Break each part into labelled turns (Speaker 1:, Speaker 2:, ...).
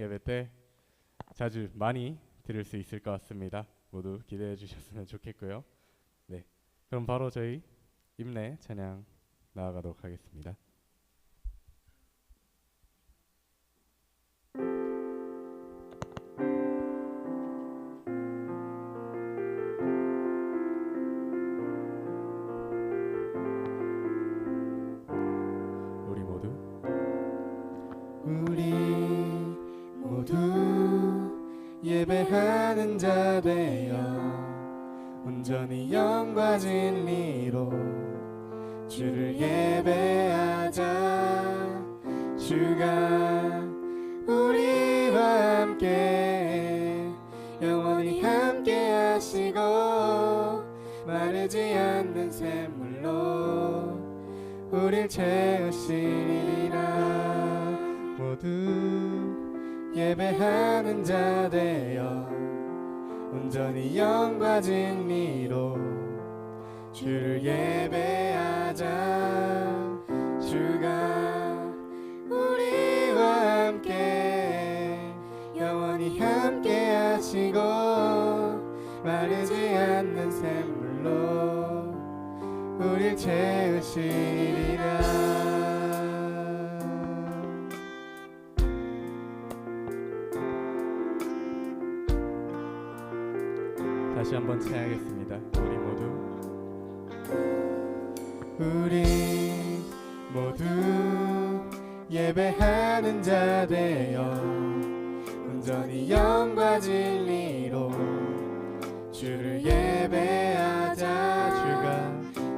Speaker 1: 예배 때 자주 많이 들을 수 있을 것 같습니다. 모두 기대해 주셨으면 좋겠고요. 네, 그럼 바로 저희 임내 찬양 나아가도록 하겠습니다. 우리 모두 예배하는 자 되어 온전히 영과 진리로 주를 예배하자. 주가 우리와 함께 영원히 함께 하시고 마르지 않는 샘물로 우릴 채우시리라. 모두 예배하는 자 되어 온전히 영과 진리로 주를 예배하자. 주가 우리와 함께 영원히 함께 하시고 마르지 않는 샘물로 우릴 채우시리라. 다시 한번 찬양하겠습니다. 우리 모두 예배하는 자 되어 온전히 영과 진리로 주를 예배하자.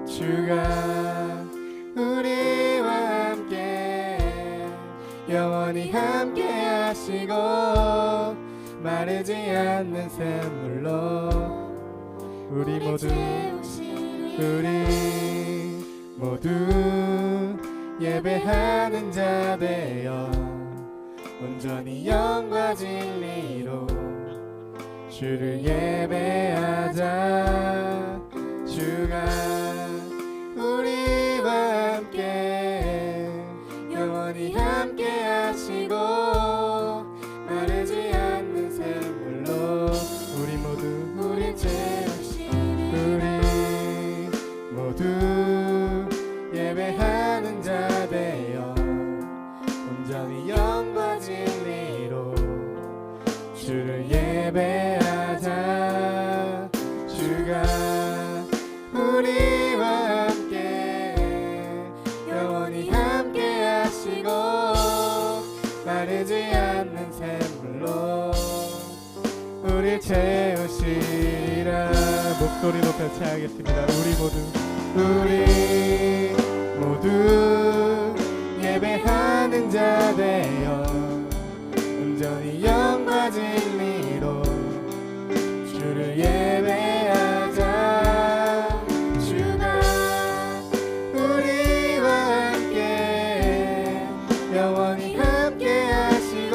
Speaker 1: 주가 우리와 함께 영원히 함께 하시고 마르지 않는 샘물로 우리 모두 예배하는 자 되어 온전히 영과 진리로 주를 예배하자. 주가 우리와 함께 영원히 함께 하시고 마르지 않는 샘물로 우리 모두 예배하는 자 되어 온전히 영과 진리로 주를 예배하자. 주가 우리와 함께 영원히 함께 하시고 마르지 않는 샘물로 우릴 채우시리라. 목소리 높여 찬양하겠습니다. 우리 모두 예배하는 자 되어 온전히 영과 진리로 주를 예배하자. 주가 우리와 함께 영원히 함께 하시고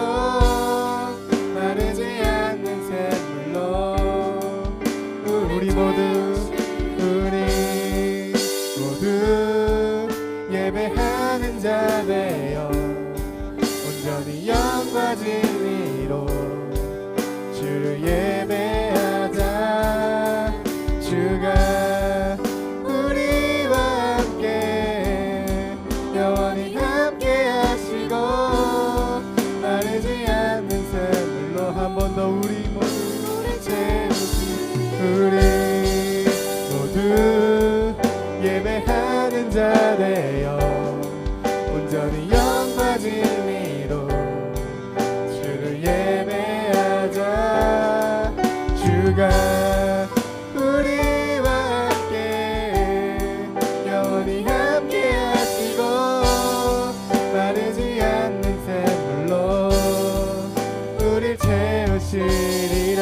Speaker 1: 마르지 않는 샘물로 우리 모두 예배하는 자 되어 온전히 영과 진리로 주를 예배하자. 주가 우리와 함께 영원히 함께 하시고 마르지 않는 샘물로 한 번 더 우리 모두 예배하는 자 되어 온전히 영과 진리로 주를 예배하자. 주가 우리와 함께 영원히 함께 하시고 마르지 않는 샘물로 우릴 채우시리라.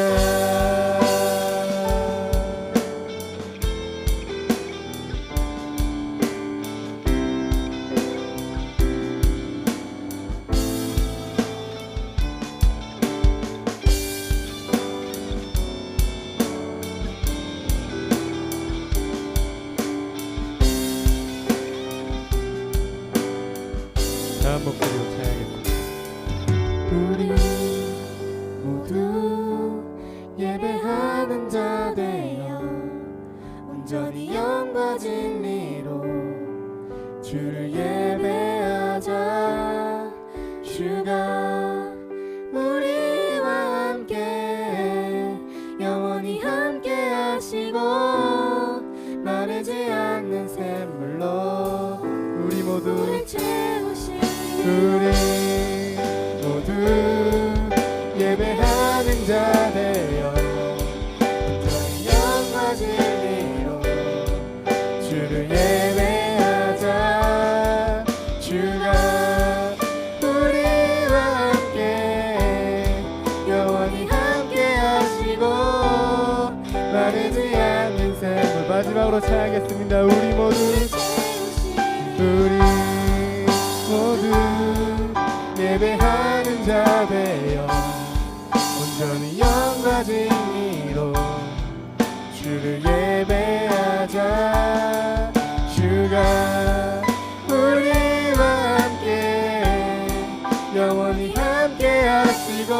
Speaker 1: 다음 목소리로 찬양하겠습니다. 우리 마르지 않는 샘물. 마지막으로 찬양하겠습니다. 우리 모두 예배하는 자 되어 온전히 영과 진리로 주를 예배하자. 주가 우리와 함께 영원히 함께 하시고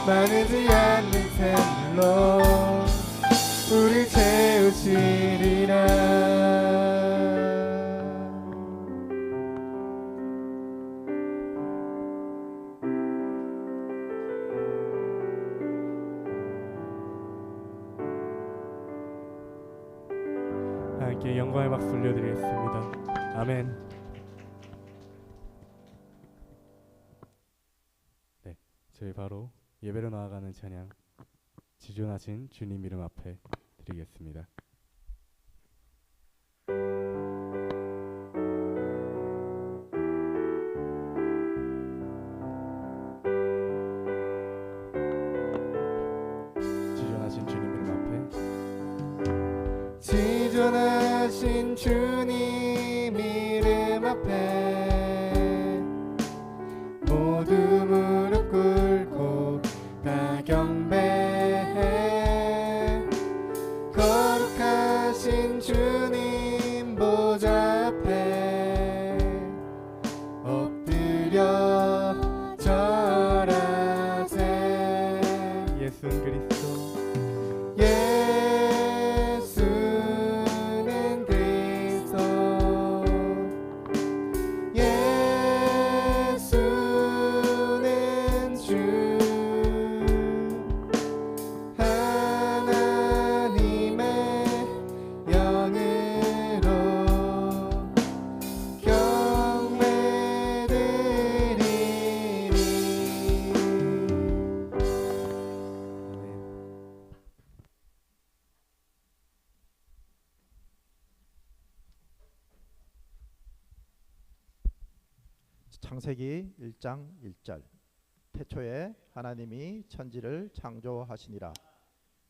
Speaker 1: 마르지 않는 샘물로 우리 채우시리라. 함께 영광의 박수 올려드리겠습니다. 아멘. 네, 저희 바로 예배로 나아가는 찬양 지존하신 주님 이름 앞에 드리겠습니다. 지존하신 주님 이름 앞에 지존하신 주님 이름 앞에 모두 무릎 꿇고 다 경배해. 거룩하신 주님 보좌 앞에 엎드려 절하세. 예수는 그리스도
Speaker 2: 창세기 1장 1절 태초에 하나님이 천지를 창조하시니라.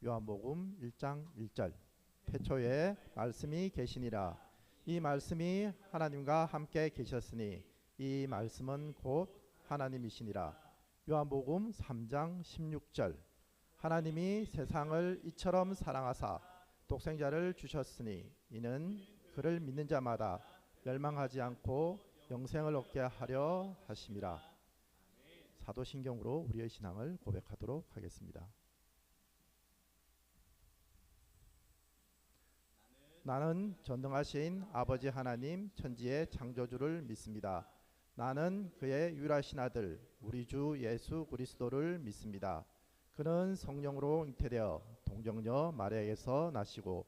Speaker 2: 요한복음 1장 1절 태초에 말씀이 계시니라. 이 말씀이 하나님과 함께 계셨으니 이 말씀은 곧 하나님이시니라. 요한복음 3장 16절 하나님이 세상을 이처럼 사랑하사 독생자를 주셨으니 이는 그를 믿는 자마다 멸망하지 않고 영생을 얻게 하려 하심이라. 사도신경으로 우리의 신앙을 고백하도록 하겠습니다. 나는 전능하신 아버지 하나님 천지의 창조주를 믿습니다. 나는 그의 유일하신 아들 우리 주 예수 그리스도를 믿습니다. 그는 성령으로 잉태되어 동정녀 마리아에게서 나시고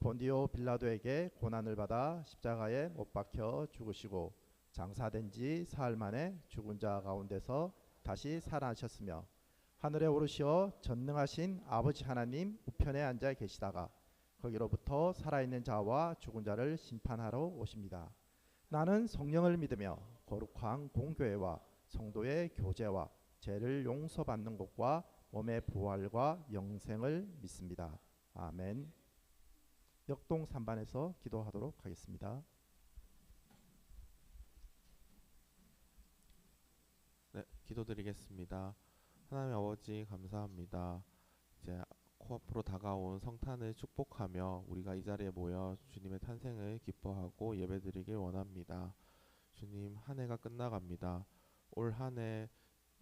Speaker 2: 본디오 빌라도에게 고난을 받아 십자가에 못 박혀 죽으시고 장사된 지 사흘 만에 죽은 자 가운데서 다시 살아나셨으며 하늘에 오르시어 전능하신 아버지 하나님 우편에 앉아 계시다가 거기로부터 살아있는 자와 죽은 자를 심판하러 오십니다. 나는 성령을 믿으며 거룩한 공교회와 성도의 교제와 죄를 용서받는 것과 몸의 부활과 영생을 믿습니다. 아멘. 역동 3반에서 기도하도록 하겠습니다.
Speaker 3: 네, 기도드리겠습니다. 하나님 아버지 감사합니다. 이제 코앞으로 다가온 성탄을 축복하며 우리가 이 자리에 모여 주님의 탄생을 기뻐하고 예배드리길 원합니다. 주님, 한 해가 끝나갑니다. 올 한 해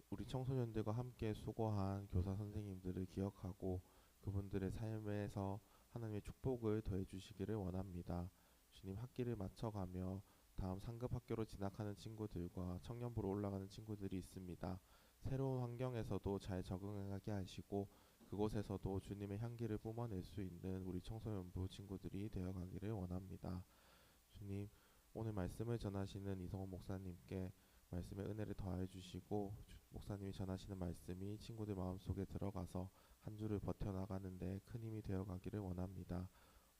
Speaker 3: 우리 청소년들과 함께 수고한 교사 선생님들을 기억하고 그분들의 삶에서 하나님의 축복을 더해 주시기를 원합니다. 주님, 학기를 마쳐가며 다음 상급 학교로 진학하는 친구들과 청년부로 올라가는 친구들이 있습니다. 새로운 환경에서도 잘 적응하게 하시고 그곳에서도 주님의 향기를 뿜어낼 수 있는 우리 청소년부 친구들이 되어가기를 원합니다. 주님, 오늘 말씀을 전하시는 이성원 목사님께 말씀의 은혜를 더해 주시고 목사님이 전하시는 말씀이 친구들 마음속에 들어가서 한 주를 버텨나가는데 큰 힘이 되어가기를 원합니다.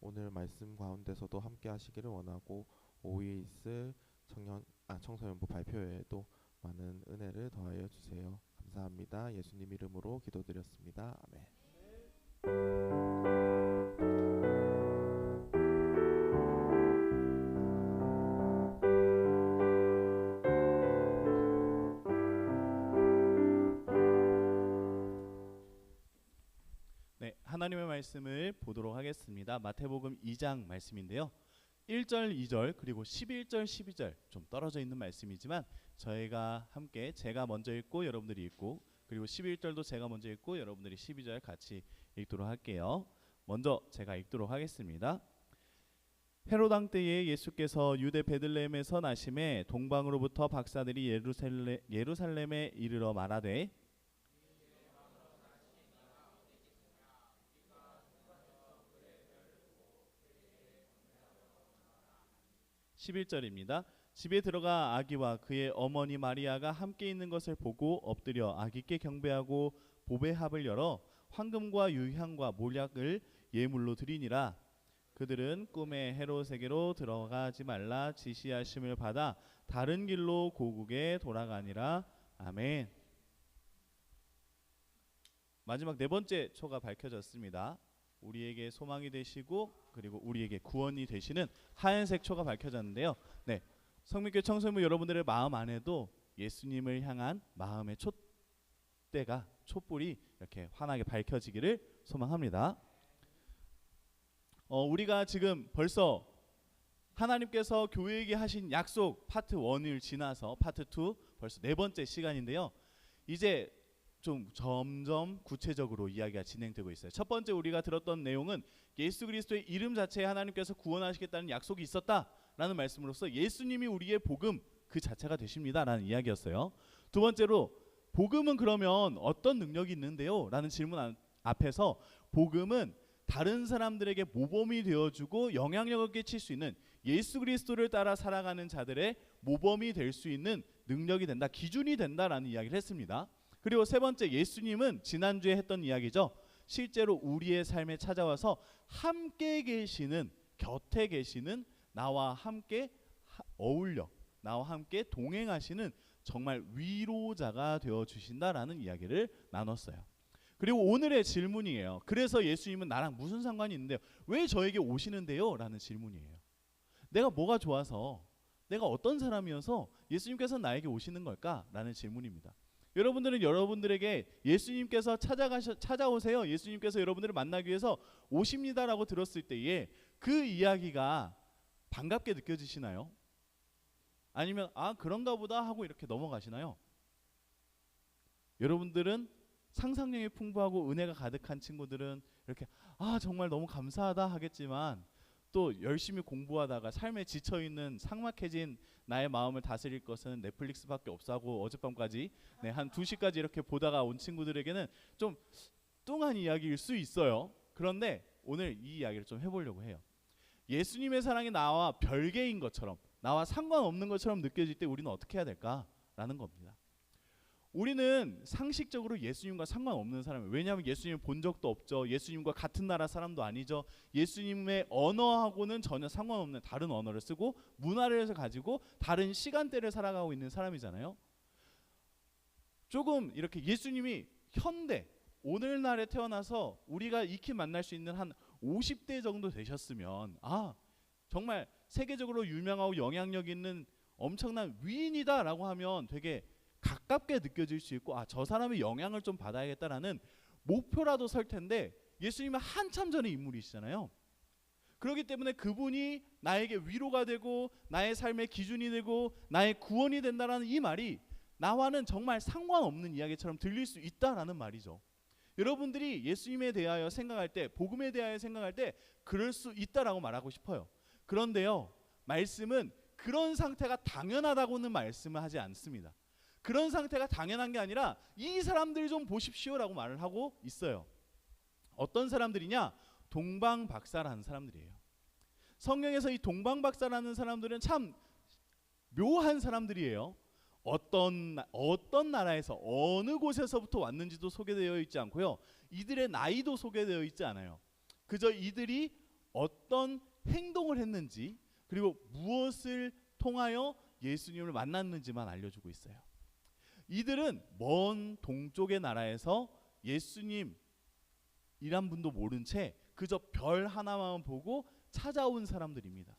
Speaker 3: 오늘 말씀 가운데서도 함께 하시기를 원하고 5위에 있을 청소년부 발표회에도 많은 은혜를 더하여 주세요. 감사합니다. 예수님 이름으로 기도드렸습니다. 아멘.
Speaker 4: 네, 하나님의 말씀을 보도록 하겠습니다. 마태복음 2장 말씀인데요. 1절, 2절 그리고 11절, 12절 좀 떨어져 있는 말씀이지만 저희가 함께 제가 먼저 읽고 여러분들이 읽고 그리고 11절도 제가 먼저 읽고 여러분들이 12절 같이 읽도록 할게요. 먼저 제가 읽도록 하겠습니다. 헤롯 왕 때에 예수께서 유대 베들레헴에서 나심에 동방으로부터 박사들이 예루살렘에 이르러 말하되 11절입니다. 집에 들어가 아기와 그의 어머니 마리아가 함께 있는 것을 보고 엎드려 아기께 경배하고 보배합을 열어 황금과 유향과 몰약을 예물로 드리니라. 그들은 꿈에 헤롯에게로 들어가지 말라 지시하심을 받아 다른 길로 고국에 돌아가니라. 아멘. 마지막 네 번째 초가 밝혀졌습니다. 우리에게 소망이 되시고 그리고 우리에게 구원이 되시는 하얀색 초가 밝혀졌는데요. 네, 성민교회 청소년부 여러분들의 마음 안에도 예수님을 향한 마음의 촛대가 촛불이 이렇게 환하게 밝혀지기를 소망합니다. 우리가 지금 벌써 하나님께서 교회에게 하신 약속 파트 1을 지나서 파트 2 벌써 네 번째 시간인데요. 이제 좀 점점 구체적으로 이야기가 진행되고 있어요. 첫 번째 우리가 들었던 내용은 예수 그리스도의 이름 자체에 하나님께서 구원하시겠다는 약속이 있었다라는 말씀으로써 예수님이 우리의 복음 그 자체가 되십니다라는 이야기였어요. 두 번째로 복음은 그러면 어떤 능력이 있는데요? 라는 질문 앞에서 복음은 다른 사람들에게 모범이 되어주고 영향력을 끼칠 수 있는 예수 그리스도를 따라 살아가는 자들의 모범이 될 수 있는 능력이 된다, 기준이 된다라는 이야기를 했습니다. 그리고 세 번째, 예수님은 지난주에 했던 이야기죠. 실제로 우리의 삶에 찾아와서 함께 계시는, 곁에 계시는, 나와 함께 어울려 나와 함께 동행하시는 정말 위로자가 되어주신다라는 이야기를 나눴어요. 그리고 오늘의 질문이에요. 그래서 예수님은 나랑 무슨 상관이 있는데요? 왜 저에게 오시는데요? 라는 질문이에요. 내가 뭐가 좋아서, 내가 어떤 사람이어서 예수님께서 나에게 오시는 걸까? 라는 질문입니다. 여러분들은 여러분들에게 예수님께서 찾아오세요, 예수님께서 여러분들을 만나기 위해서 오십니다라고 들었을 때에 그 이야기가 반갑게 느껴지시나요? 아니면 아 그런가 보다 하고 이렇게 넘어가시나요? 여러분들은 상상력이 풍부하고 은혜가 가득한 친구들은 이렇게 아 정말 너무 감사하다 하겠지만, 또 열심히 공부하다가 삶에 지쳐있는 삭막해진 나의 마음을 다스릴 것은 넷플릭스밖에 없어 하고 어젯밤까지 한 2시까지 이렇게 보다가 온 친구들에게는 좀 뚱한 이야기일 수 있어요. 그런데 오늘 이 이야기를 좀 해보려고 해요. 예수님의 사랑이 나와 별개인 것처럼, 나와 상관없는 것처럼 느껴질 때 우리는 어떻게 해야 될까라는 겁니다. 우리는 상식적으로 예수님과 상관없는 사람이에요. 왜냐하면 예수님을 본 적도 없죠. 예수님과 같은 나라 사람도 아니죠. 예수님의 언어하고는 전혀 상관없는 다른 언어를 쓰고 문화를 가지고 다른 시간대를 살아가고 있는 사람이잖아요. 조금 이렇게 예수님이 현대 오늘날에 태어나서 우리가 익히 만날 수 있는 한 50대 정도 되셨으면 아 정말 세계적으로 유명하고 영향력 있는 엄청난 위인이다라고 하면 되게 가깝게 느껴질 수 있고 아 저 사람의 영향을 좀 받아야겠다라는 목표라도 설 텐데, 예수님은 한참 전의 인물이시잖아요. 그렇기 때문에 그분이 나에게 위로가 되고 나의 삶의 기준이 되고 나의 구원이 된다라는 이 말이 나와는 정말 상관없는 이야기처럼 들릴 수 있다라는 말이죠. 여러분들이 예수님에 대하여 생각할 때, 복음에 대하여 생각할 때 그럴 수 있다라고 말하고 싶어요. 그런데요, 말씀은 그런 상태가 당연하다고는 말씀을 하지 않습니다. 그런 상태가 당연한 게 아니라 이 사람들 좀 보십시오라고 말을 하고 있어요. 어떤 사람들이냐? 동방박사라는 사람들이에요. 성경에서 이 동방박사라는 사람들은 참 묘한 사람들이에요. 어떤 나라에서 어느 곳에서부터 왔는지도 소개되어 있지 않고요. 이들의 나이도 소개되어 있지 않아요. 그저 이들이 어떤 행동을 했는지 그리고 무엇을 통하여 예수님을 만났는지만 알려주고 있어요. 이들은 먼 동쪽의 나라에서 예수님 이란 분도 모른 채 그저 별 하나만 보고 찾아온 사람들입니다.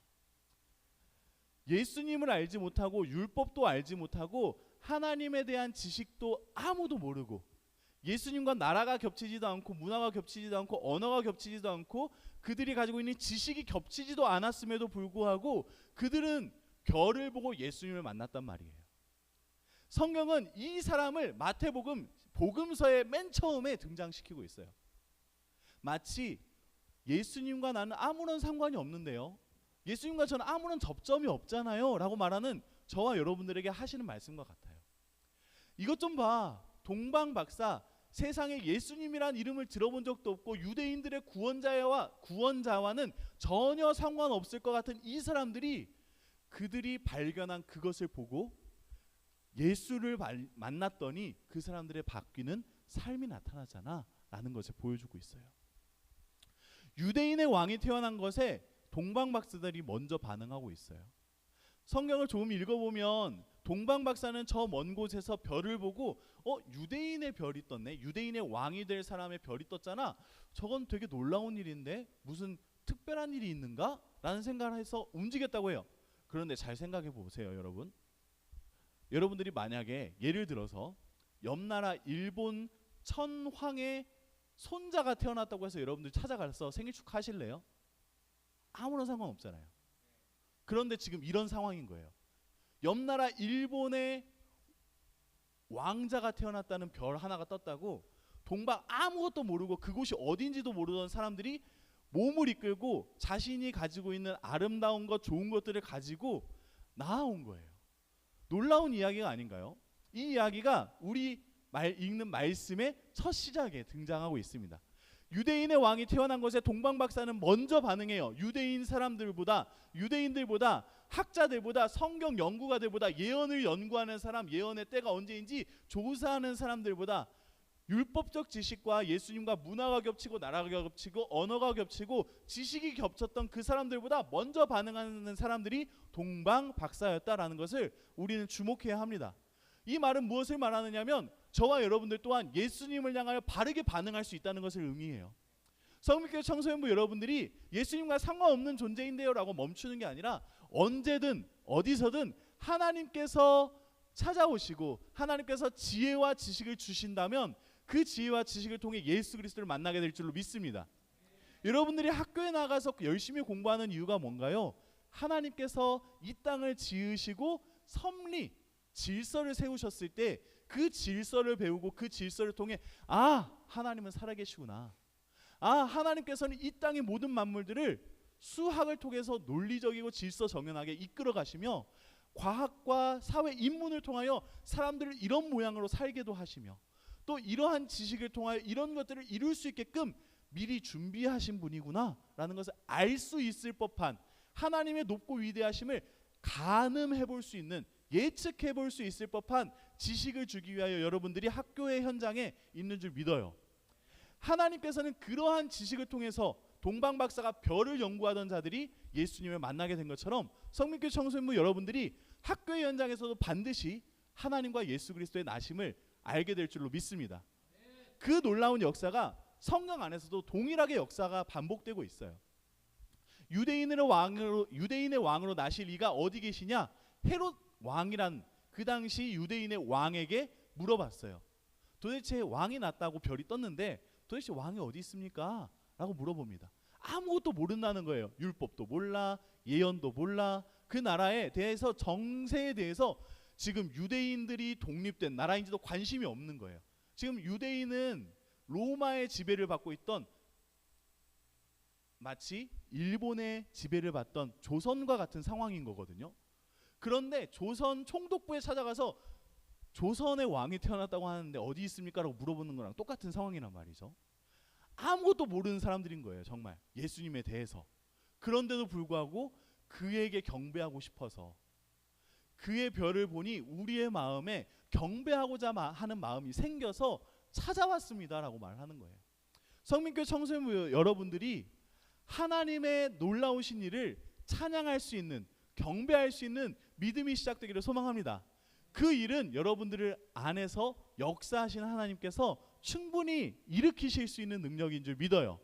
Speaker 4: 예수님을 알지 못하고 율법도 알지 못하고 하나님에 대한 지식도 아무도 모르고 예수님과 나라가 겹치지도 않고 문화가 겹치지도 않고 언어가 겹치지도 않고 그들이 가지고 있는 지식이 겹치지도 않았음에도 불구하고 그들은 별을 보고 예수님을 만났단 말이에요. 성경은 이 사람을 마태복음 복음서의 맨 처음에 등장시키고 있어요. 마치 예수님과 나는 아무런 상관이 없는데요, 예수님과 저는 아무런 접점이 없잖아요 라고 말하는 저와 여러분들에게 하시는 말씀과 같아요. 이것 좀 봐. 동방박사, 세상에 예수님이란 이름을 들어본 적도 없고 유대인들의 구원자와는 전혀 상관없을 것 같은 이 사람들이 그들이 발견한 그것을 보고 예수를 만났더니 그 사람들의 바뀌는 삶이 나타나잖아 라는 것을 보여주고 있어요. 유대인의 왕이 태어난 것에 동방박사들이 먼저 반응하고 있어요. 성경을 조금 읽어보면 동방박사는 저 먼 곳에서 별을 보고 유대인의 별이 떴네, 유대인의 왕이 될 사람의 별이 떴잖아, 저건 되게 놀라운 일인데 무슨 특별한 일이 있는가? 라는 생각을 해서 움직였다고 해요. 그런데 잘 생각해 보세요. 여러분들이 만약에 예를 들어서 옆나라 일본 천황의 손자가 태어났다고 해서 여러분들 찾아가서 생일 축하하실래요? 아무런 상관없잖아요. 그런데 지금 이런 상황인 거예요. 옆나라 일본의 왕자가 태어났다는 별 하나가 떴다고 동방 아무것도 모르고 그곳이 어딘지도 모르던 사람들이 몸을 이끌고 자신이 가지고 있는 아름다운 것, 좋은 것들을 가지고 나아온 거예요. 놀라운 이야기가 아닌가요? 이 이야기가 우리 읽는 말씀의 첫 시작에 등장하고 있습니다. 유대인의 왕이 태어난 것에 동방박사는 먼저 반응해요. 유대인들보다 학자들보다 성경 연구가들보다 예언을 연구하는 사람, 예언의 때가 언제인지 조사하는 사람들보다 율법적 지식과 예수님과 문화가 겹치고 나라가 겹치고 언어가 겹치고 지식이 겹쳤던 그 사람들보다 먼저 반응하는 사람들이 동방박사였다라는 것을 우리는 주목해야 합니다. 이 말은 무엇을 말하느냐면 저와 여러분들 또한 예수님을 향하여 바르게 반응할 수 있다는 것을 의미해요. 성민교회 청소년부 여러분들이 예수님과 상관없는 존재인데요 라고 멈추는 게 아니라 언제든 어디서든 하나님께서 찾아오시고 하나님께서 지혜와 지식을 주신다면 그 지혜와 지식을 통해 예수 그리스도를 만나게 될 줄로 믿습니다. 여러분들이 학교에 나가서 열심히 공부하는 이유가 뭔가요? 하나님께서 이 땅을 지으시고 섭리, 질서를 세우셨을 때 그 질서를 배우고 그 질서를 통해 하나님은 살아계시구나, 하나님께서는 이 땅의 모든 만물들을 수학을 통해서 논리적이고 질서 정연하게 이끌어 가시며 과학과 사회 인문을 통하여 사람들을 이런 모양으로 살게도 하시며 또 이러한 지식을 통하여 이런 것들을 이룰 수 있게끔 미리 준비하신 분이구나 라는 것을 알 수 있을 법한 하나님의 높고 위대하심을 가늠해 볼 수 있는, 예측해 볼 수 있을 법한 지식을 주기 위하여 여러분들이 학교의 현장에 있는 줄 믿어요. 하나님께서는 그러한 지식을 통해서 동방박사가 별을 연구하던 자들이 예수님을 만나게 된 것처럼 성민교회 청소년부 여러분들이 학교의 현장에서도 반드시 하나님과 예수 그리스도의 나심을 알게 될 줄로 믿습니다. 그 놀라운 역사가 성경 안에서도 동일하게 역사가 반복되고 있어요. 유대인의 왕으로 나실 이가 어디 계시냐? 헤롯 왕이란 그 당시 유대인의 왕에게 물어봤어요. 도대체 왕이 났다고 별이 떴는데 도대체 왕이 어디 있습니까? 라고 물어봅니다. 아무것도 모른다는 거예요. 율법도 몰라, 예언도 몰라, 그 나라에 대해서, 정세에 대해서 지금 유대인들이 독립된 나라인지도 관심이 없는 거예요. 지금 유대인은 로마의 지배를 받고 있던, 마치 일본의 지배를 받던 조선과 같은 상황인 거거든요. 그런데 조선 총독부에 찾아가서 조선의 왕이 태어났다고 하는데 어디 있습니까? 라고 물어보는 거랑 똑같은 상황이란 말이죠. 아무것도 모르는 사람들인 거예요. 정말 예수님에 대해서. 그런데도 불구하고 그에게 경배하고 싶어서, 그의 별을 보니 우리의 마음에 경배하고자 하는 마음이 생겨서 찾아왔습니다 라고 말하는 거예요. 성민교회 청소년부 여러분들이 하나님의 놀라우신 일을 찬양할 수 있는, 경배할 수 있는 믿음이 시작되기를 소망합니다. 그 일은 여러분들을 안에서 역사하시는 하나님께서 충분히 일으키실 수 있는 능력인 줄 믿어요.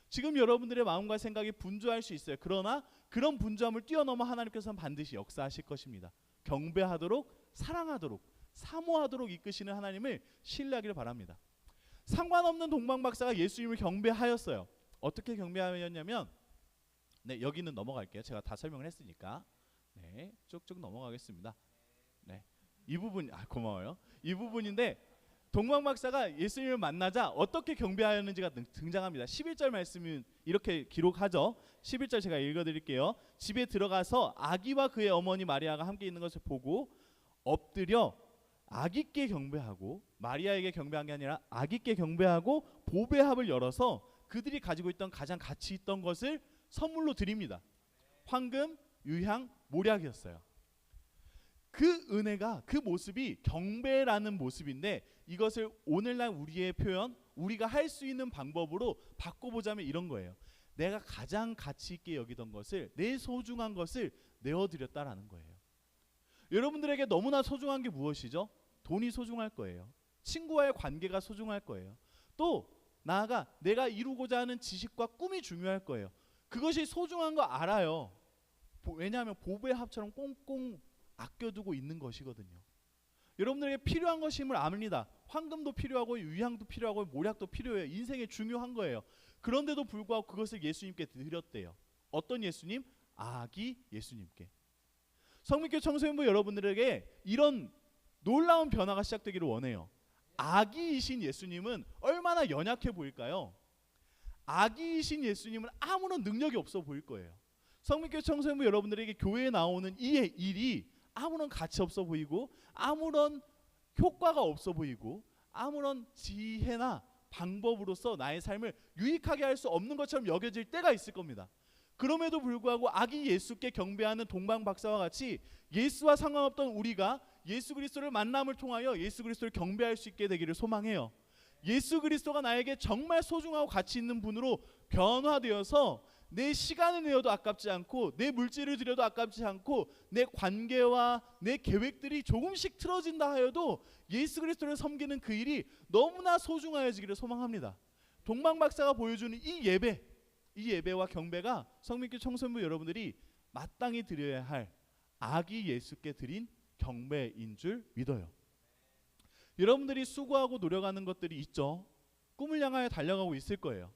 Speaker 4: 지금 여러분들의 마음과 생각이 분주할 수 있어요. 그러나 그런 분주함을 뛰어넘어 하나님께서는 반드시 역사하실 것입니다. 경배하도록, 사랑하도록, 사모하도록 이끄시는 하나님을 신뢰하기를 바랍니다. 상관없는 동방박사가 예수님을 경배하였어요. 어떻게 경배하였냐면, 네, 여기는 넘어갈게요. 제가 다 설명을 했으니까. 네, 쭉쭉 넘어가겠습니다. 네, 이 부분, 고마워요. 이 부분인데, 동방박사가 예수님을 만나자 어떻게 경배하였는지가 등장합니다. 11절 말씀은 이렇게 기록하죠. 11절 제가 읽어드릴게요. 집에 들어가서 아기와 그의 어머니 마리아가 함께 있는 것을 보고 엎드려 아기께 경배하고, 마리아에게 경배한 게 아니라 아기께 경배하고 보배합을 열어서 그들이 가지고 있던 가장 가치 있던 것을 선물로 드립니다. 황금, 유향, 모략이었어요. 그 은혜가, 그 모습이 경배라는 모습인데, 이것을 오늘날 우리의 표현, 우리가 할 수 있는 방법으로 바꿔보자면 이런 거예요. 내가 가장 가치 있게 여기던 것을, 내 소중한 것을 내어드렸다라는 거예요. 여러분들에게 너무나 소중한 게 무엇이죠? 돈이 소중할 거예요. 친구와의 관계가 소중할 거예요. 또 나아가 내가 이루고자 하는 지식과 꿈이 중요할 거예요. 그것이 소중한 거 알아요. 왜냐하면 보배합처럼 꽁꽁 아껴두고 있는 것이거든요. 여러분들에게 필요한 것임을 압니다. 황금도 필요하고 유향도 필요하고 모략도 필요해요. 인생에 중요한 거예요. 그런데도 불구하고 그것을 예수님께 드렸대요. 어떤 예수님? 아기 예수님께. 성민교회 청소년부 여러분들에게 이런 놀라운 변화가 시작되기를 원해요. 아기이신 예수님은 얼마나 연약해 보일까요? 아기이신 예수님은 아무런 능력이 없어 보일 거예요. 성민교회 청소년부 여러분들에게 교회에 나오는 이 일이 아무런 가치 없어 보이고, 아무런 효과가 없어 보이고, 아무런 지혜나 방법으로서 나의 삶을 유익하게 할 수 없는 것처럼 여겨질 때가 있을 겁니다. 그럼에도 불구하고 아기 예수께 경배하는 동방박사와 같이 예수와 상관없던 우리가 예수 그리스도를 만남을 통하여 예수 그리스도를 경배할 수 있게 되기를 소망해요. 예수 그리스도가 나에게 정말 소중하고 가치 있는 분으로 변화되어서 내 시간을 내어도 아깝지 않고, 내 물질을 들여도 아깝지 않고, 내 관계와 내 계획들이 조금씩 틀어진다 하여도 예수 그리스도를 섬기는 그 일이 너무나 소중하여지기를 소망합니다. 동방박사가 보여주는 이 예배와 경배가 성민교회 청소년부 여러분들이 마땅히 드려야 할 아기 예수께 드린 경배인 줄 믿어요. 여러분들이 수고하고 노력하는 것들이 있죠. 꿈을 향하여 달려가고 있을 거예요.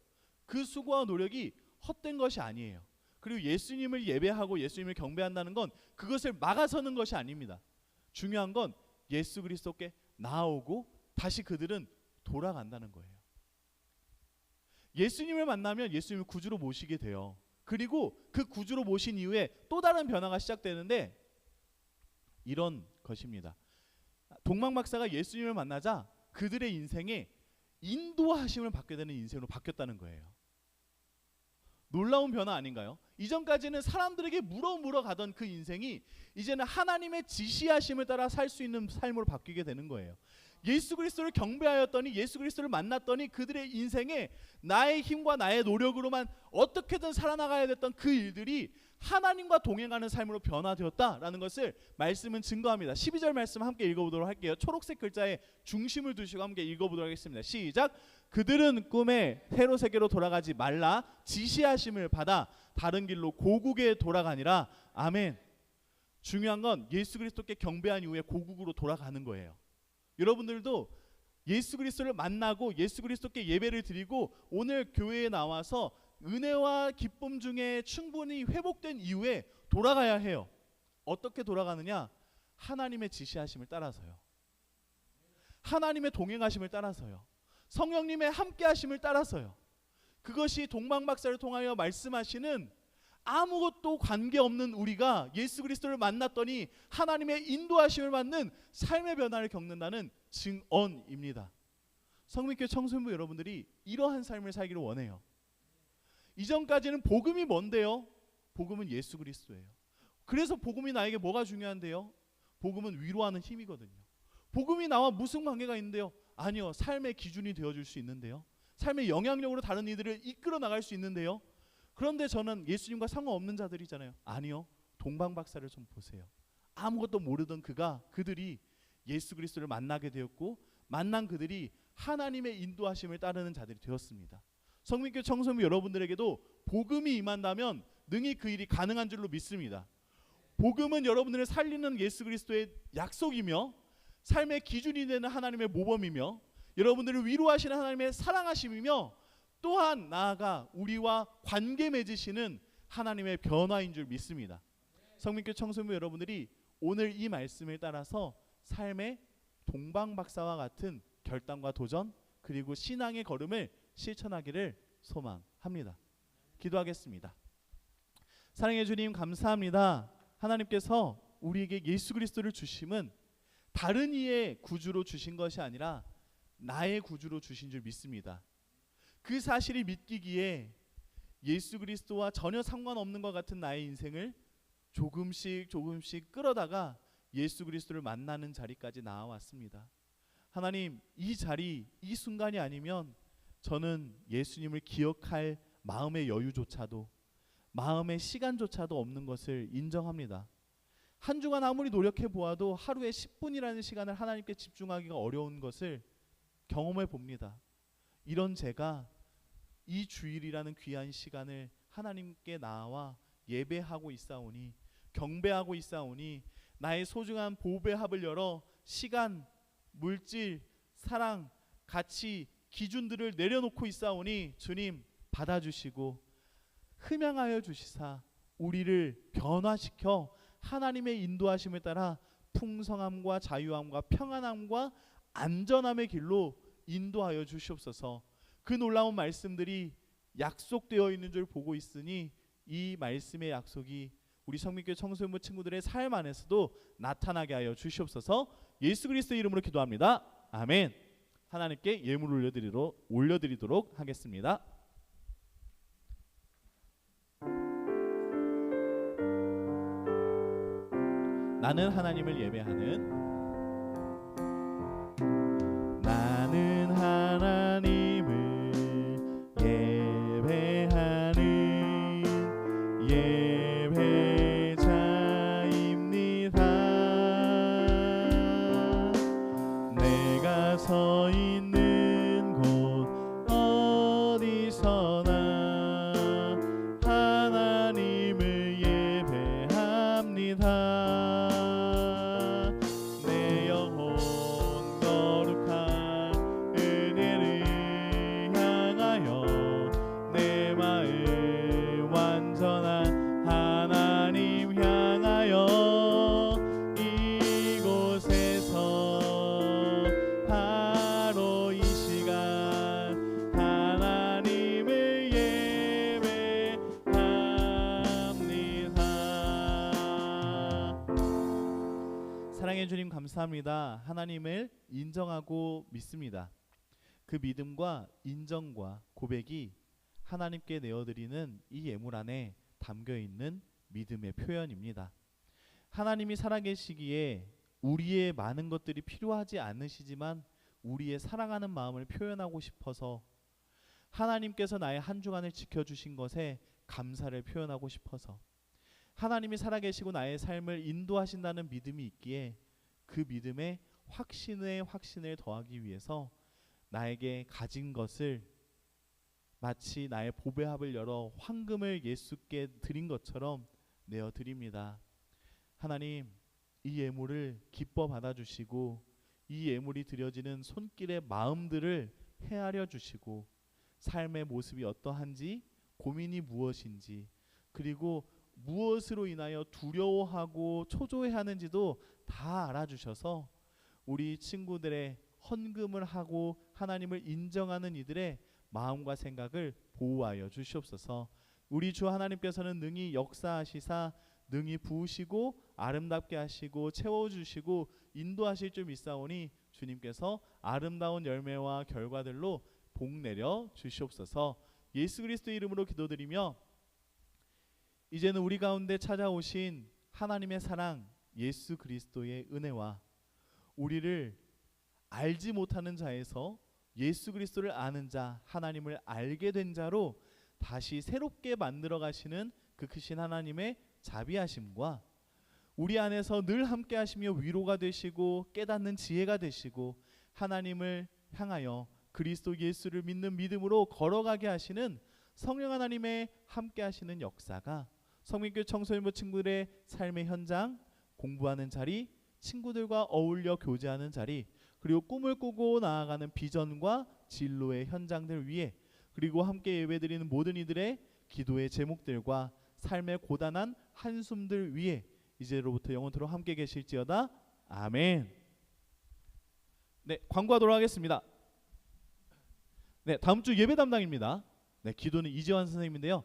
Speaker 4: 그 수고와 노력이 헛된 것이 아니에요. 그리고 예수님을 예배하고 예수님을 경배한다는 건 그것을 막아서는 것이 아닙니다. 중요한 건 예수 그리스도께 나아오고 다시 그들은 돌아간다는 거예요. 예수님을 만나면 예수님을 구주로 모시게 돼요. 그리고 그 구주로 모신 이후에 또 다른 변화가 시작되는데 이런 것입니다. 동방박사가 예수님을 만나자 그들의 인생에 인도하심을 받게 되는 인생으로 바뀌었다는 거예요. 놀라운 변화 아닌가요? 이전까지는 사람들에게 물어 가던 그 인생이 이제는 하나님의 지시하심을 따라 살 수 있는 삶으로 바뀌게 되는 거예요. 예수 그리스도를 경배하였더니, 예수 그리스도를 만났더니 그들의 인생에 나의 힘과 나의 노력으로만 어떻게든 살아나가야 됐던 그 일들이 하나님과 동행하는 삶으로 변화되었다라는 것을 말씀은 증거합니다. 12절 말씀 함께 읽어보도록 할게요. 초록색 글자에 중심을 두시고 함께 읽어보도록 하겠습니다. 시작. 그들은 꿈에 새로 세계로 돌아가지 말라 지시하심을 받아 다른 길로 고국에 돌아가니라. 아멘. 중요한 건 예수 그리스도께 경배한 이후에 고국으로 돌아가는 거예요. 여러분들도 예수 그리스도를 만나고 예수 그리스도께 예배를 드리고 오늘 교회에 나와서 은혜와 기쁨 중에 충분히 회복된 이후에 돌아가야 해요. 어떻게 돌아가느냐? 하나님의 지시하심을 따라서요. 하나님의 동행하심을 따라서요. 성령님의 함께하심을 따라서요. 그것이 동방박사를 통하여 말씀하시는 아무것도 관계없는 우리가 예수 그리스도를 만났더니 하나님의 인도하심을 받는 삶의 변화를 겪는다는 증언입니다. 성민교회 청소년부 여러분들이 이러한 삶을 살기를 원해요. 이전까지는 복음이 뭔데요? 복음은 예수 그리스도예요. 그래서 복음이 나에게 뭐가 중요한데요? 복음은 위로하는 힘이거든요. 복음이 나와 무슨 관계가 있는데요? 아니요. 삶의 기준이 되어줄 수 있는데요. 삶의 영향력으로 다른 이들을 이끌어 나갈 수 있는데요. 그런데 저는 예수님과 상관없는 자들이잖아요. 아니요. 동방박사를 좀 보세요. 아무것도 모르던 그들이 예수 그리스도를 만나게 되었고 만난 그들이 하나님의 인도하심을 따르는 자들이 되었습니다. 성민교회 청소년 여러분들에게도 복음이 임한다면 능히 그 일이 가능한 줄로 믿습니다. 복음은 여러분들을 살리는 예수 그리스도의 약속이며 삶의 기준이 되는 하나님의 모범이며 여러분들을 위로하시는 하나님의 사랑하심이며 또한 나아가 우리와 관계 맺으시는 하나님의 변화인 줄 믿습니다. 성민교회 청소년 여러분들이 오늘 이 말씀을 따라서 삶의 동방박사와 같은 결단과 도전 그리고 신앙의 걸음을 실천하기를 소망합니다. 기도하겠습니다. 사랑해 주님 감사합니다. 하나님께서 우리에게 예수 그리스도를 주심은 다른 이의 구주로 주신 것이 아니라 나의 구주로 주신 줄 믿습니다. 그 사실이 믿기기에 예수 그리스도와 전혀 상관없는 것 같은 나의 인생을 조금씩 끌어다가 예수 그리스도를 만나는 자리까지 나아왔습니다. 하나님, 이 자리, 이 순간이 아니면 저는 예수님을 기억할 마음의 여유조차도 마음의 시간조차도 없는 것을 인정합니다. 한 주간 아무리 노력해 보아도 하루에 10분이라는 시간을 하나님께 집중하기가 어려운 것을 경험해 봅니다. 이런 제가 이 주일이라는 귀한 시간을 하나님께 나와 예배하고 있사오니 경배하고 있사오니 나의 소중한 보배 합을 열어 시간, 물질, 사랑, 가치, 기준들을 내려놓고 있사오니 주님 받아주시고 흠양하여 주시사 우리를 변화시켜 하나님의 인도하심을 따라 풍성함과 자유함과 평안함과 안전함의 길로 인도하여 주시옵소서. 그 놀라운 말씀들이 약속되어 있는 줄 보고 있으니 이 말씀의 약속이 우리 성민교회 청소년부 친구들의 삶 안에서도 나타나게 하여 주시옵소서. 예수 그리스도의 이름으로 기도합니다. 아멘. 하나님께 예물을 올려드리도록 하겠습니다. 나는 하나님을 예배하는 나는 하나님을 예배하는 예배자입니다. 내가 서 있는 곳 어디서나 하나님을 예배합니다. 사랑해 주님 감사합니다. 하나님을 인정하고 믿습니다. 그 믿음과 인정과 고백이 하나님께 내어드리는 이 예물 안에 담겨있는 믿음의 표현입니다. 하나님이 살아계시기에 우리의 많은 것들이 필요하지 않으시지만 우리의 사랑하는 마음을 표현하고 싶어서 하나님께서 나의 한 주간을 지켜주신 것에 감사를 표현하고 싶어서 하나님이 살아계시고 나의 삶을 인도하신다는 믿음이 있기에 그 믿음에 확신을 더하기 위해서 나에게 가진 것을 마치 나의 보배합을 열어 황금을 예수께 드린 것처럼 내어 드립니다. 하나님, 이 예물을 기뻐 받아주시고 이 예물이 드려지는 손길의 마음들을 헤아려 주시고 삶의 모습이 어떠한지, 고민이 무엇인지, 그리고 무엇으로 인하여 두려워하고 초조해하는지도 다 알아주셔서 우리 친구들의 헌금을 하고 하나님을 인정하는 이들의 마음과 생각을 보호하여 주시옵소서. 우리 주 하나님께서는 능히 역사하시사 능히 부으시고 아름답게 하시고 채워주시고 인도하실 줄 믿사오니 주님께서 아름다운 열매와 결과들로 복 내려 주시옵소서. 예수 그리스도 이름으로 기도드리며 이제는 우리 가운데 찾아오신 하나님의 사랑 예수 그리스도의 은혜와 우리를 알지 못하는 자에서 예수 그리스도를 아는 자, 하나님을 알게 된 자로 다시 새롭게 만들어 가시는 그 크신 하나님의 자비하심과 우리 안에서 늘 함께 하시며 위로가 되시고 깨닫는 지혜가 되시고 하나님을 향하여 그리스도 예수를 믿는 믿음으로 걸어가게 하시는 성령 하나님의 함께 하시는 역사가 성민교회 청소년부 친구들의 삶의 현장, 공부하는 자리, 친구들과 어울려 교제하는 자리, 그리고 꿈을 꾸고 나아가는 비전과 진로의 현장들 위에, 그리고 함께 예배드리는 모든 이들의 기도의 제목들과 삶의 고단한 한숨들 위에 이제로부터 영원토록 함께 계실지어다. 아멘. 네, 광고하도록 하겠습니다. 네, 다음 주 예배 담당입니다. 네, 기도는 이재환 선생님인데요.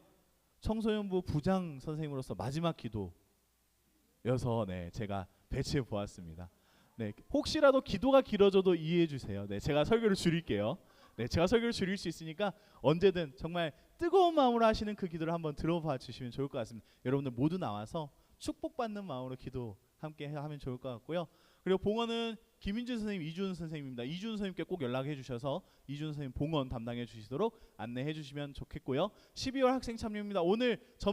Speaker 4: 청소년부 부장 선생님으로서 마지막 기도여서 네, 제가 배치해 보았습니다. 네, 혹시라도 기도가 길어져도 이해해 주세요. 네, 제가 설교를 줄일게요. 네, 제가 설교를 줄일 수 있으니까 언제든 정말 뜨거운 마음으로 하시는 그 기도를 한번 들어봐 주시면 좋을 것 같습니다. 여러분들 모두 나와서 축복받는 마음으로 기도 함께 하면 좋을 것 같고요. 그리고 봉헌은 김윤준 선생님, 이준 선생님입니다. 이준 선생님께 꼭 연락해 주셔서 이준 선생님 봉헌 담당해 주시도록 안내해 주시면 좋겠고요. 12월 학생 참여입니다. 오늘